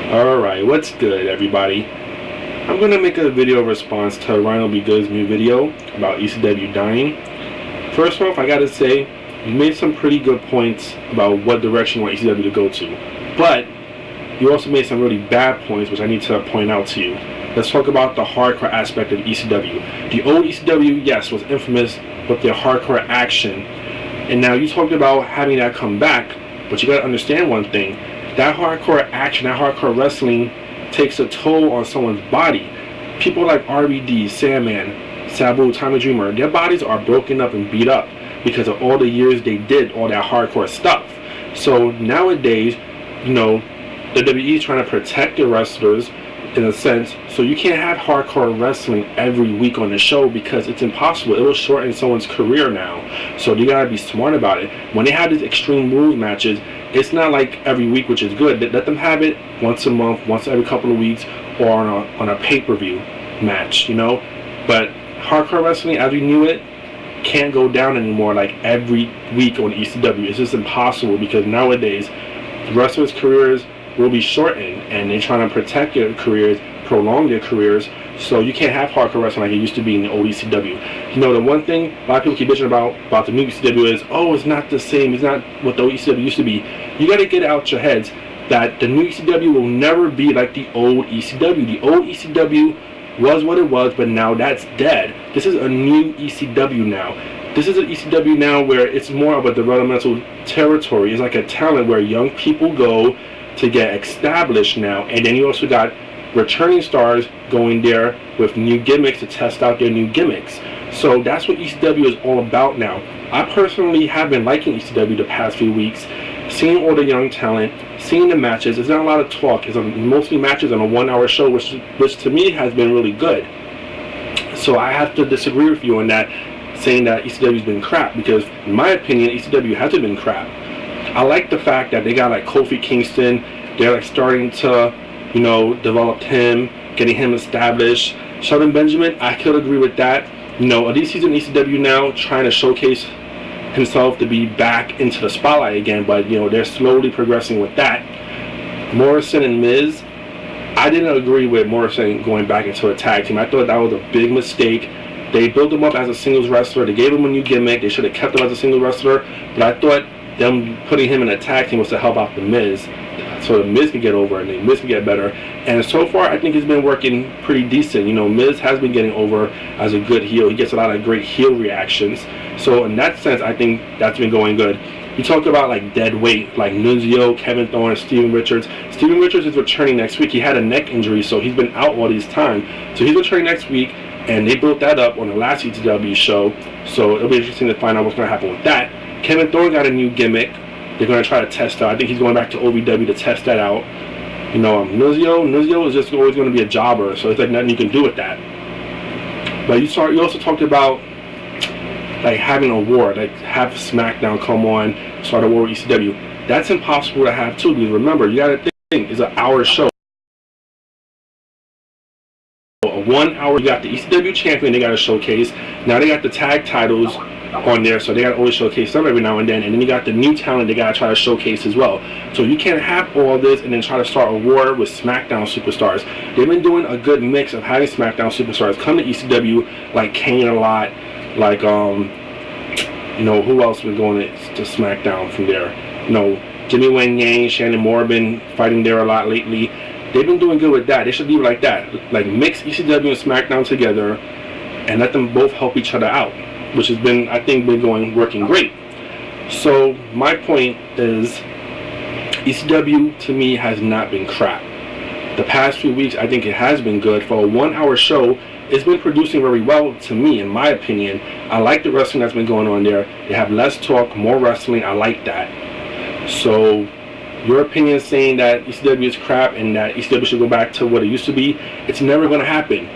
Alright, what's good, everybody? I'm gonna make a video response to Rhino B. Good's new video about ECW dying. First off, I gotta say, you made some pretty good points about what direction you want ECW to go to. But you also made some really bad points, which I need to point out to you. Let's talk about the hardcore aspect of ECW. The old ECW, yes, was infamous with their hardcore action. And now you talked about having that come back, but you gotta understand one thing. That hardcore action, that hardcore wrestling takes a toll on someone's body. People like RVD, Sandman, Sabu, Tommy Dreamer, their bodies are broken up and beat up because of all the years they did all that hardcore stuff. So nowadays, you know, the WWE is trying to protect the wrestlers in a sense, so you can't have hardcore wrestling every week on the show because it's impossible. It will shorten someone's career now. So you gotta be smart about it. When they have these Extreme Rules matches, it's not like every week, which is good. Let them have it once a month, once every couple of weeks, or on a pay-per-view match, you know. But hardcore wrestling, as we knew it, can't go down anymore like every week on ECW. It's just impossible because nowadays the wrestlers' careers will be shortened, and they're trying to protect their careers, prolong their careers, so you can't have hardcore wrestling like it used to be in the old ECW. You know, the one thing a lot of people keep bitching about the new ECW is, oh, it's not the same, it's not what the old ECW used to be. You got to get out your heads that the new ECW will never be like the old ECW. The old ECW was what it was, but now that's dead. This is a new ECW now. This is an ECW now where it's more of a developmental territory. It's like a talent where young people go to get established now, and then you also got returning stars going there with new gimmicks to test out their new gimmicks. So that's what ECW is all about now. I personally have been liking ECW the past few weeks, seeing all the young talent, seeing the matches. It's not a lot of talk. It's mostly matches on a 1-hour show, which to me has been really good. So I have to disagree with you on that, saying that ECW's been crap, because in my opinion, ECW hasn't been crap. I like the fact that they got like Kofi Kingston. They're like starting to, you know, develop him, getting him established. Shelton Benjamin, I could agree with that. You know, at least he's in ECW now, trying to showcase himself to be back into the spotlight again. But you know, they're slowly progressing with that. Morrison and Miz, I didn't agree with Morrison going back into a tag team. I thought that was a big mistake. They built him up as a singles wrestler. They gave him a new gimmick. They should have kept him as a singles wrestler. But I thought them putting him in a tag team was to help out the Miz, so the Miz can get over and the Miz can get better. And so far, I think it's been working pretty decent. You know, Miz has been getting over as a good heel. He gets a lot of great heel reactions. So in that sense, I think that's been going good. You talked about like dead weight, like Nunzio, Kevin Thorne, Steven Richards. Steven Richards is returning next week. He had a neck injury, so he's been out all this time. So he's returning next week, and they built that up on the last ECW show. So it'll be interesting to find out what's going to happen with that. Kevin Thorne got a new gimmick. They're going to try to test out. I think he's going back to OVW to test that out. You know, Nunzio is just always going to be a jobber, so it's like nothing you can do with that. But you also talked about like having a war, like have SmackDown come on, start a war with ECW. That's impossible to have too, because remember, you got to think, it's an hour show. A 1 hour, you got the ECW champion they got to showcase. Now they got the tag titles on there, so they got to always showcase them every now and then you got the new talent they got to try to showcase as well. So you can't have all this and then try to start a war with SmackDown superstars. They've been doing a good mix of having SmackDown superstars come to ECW, like Kane a lot, like you know, who else been going to SmackDown from there? You know, Jimmy Wang Yang, Shannon Moore been fighting there a lot lately. They've been doing good with that. They should leave it like that, like mix ECW and SmackDown together and let them both help each other out, which has been, I think, working great. So my point is, ECW to me has not been crap. The past few weeks, I think it has been good. For a 1 hour show, it's been producing very well to me, in my opinion. I like the wrestling that's been going on there. They have less talk, more wrestling. I like that. So your opinion saying that ECW is crap and that ECW should go back to what it used to be, it's never going to happen.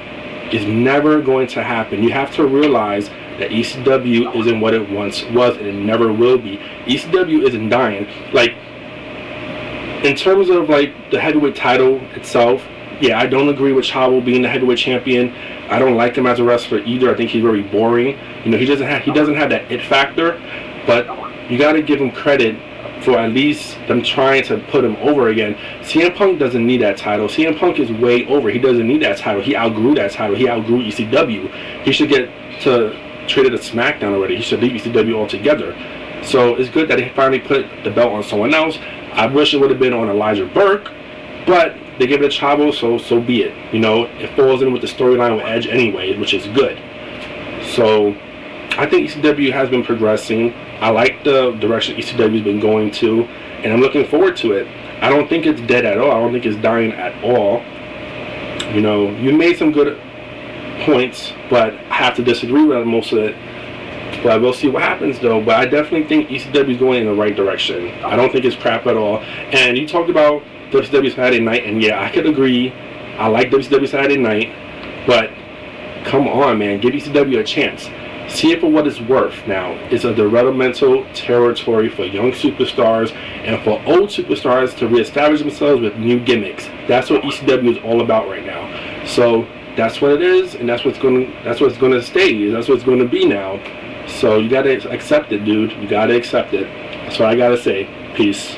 It's never going to happen. You have to realize that ECW isn't what it once was, and it never will be. ECW isn't dying. Like, in terms of like the heavyweight title itself, yeah, I don't agree with Chavo being the heavyweight champion. I don't like him as a wrestler either. I think he's very boring. You know, he doesn't have that it factor. But you got to give him credit for at least them trying to put him over again. CM Punk doesn't need that title. CM Punk is way over. He doesn't need that title. He outgrew that title. He outgrew ECW. He should get to traded to SmackDown already. He should leave ECW altogether. So it's good that he finally put the belt on someone else. I wish it would have been on Elijah Burke, but they give it a Chavo, so be it. You know, it falls in with the storyline with Edge anyway, which is good. So I think ECW has been progressing. I like the direction ECW has been going to, and I'm looking forward to it. I don't think it's dead at all. I don't think it's dying at all. You know, you made some good points, but I have to disagree with most of it. But we'll see what happens, though. But I definitely think ECW is going in the right direction. I don't think it's crap at all. And you talked about WCW Saturday Night, and yeah, I could agree. I like WCW Saturday Night, but come on, man, give ECW a chance. See it for what it's worth now. It's a developmental territory for young superstars and for old superstars to reestablish themselves with new gimmicks. That's what ECW is all about right now. So that's what it is, and that's what's gonna stay. That's what it's gonna be now. So you gotta accept it, dude. You gotta accept it. That's what I gotta say. Peace.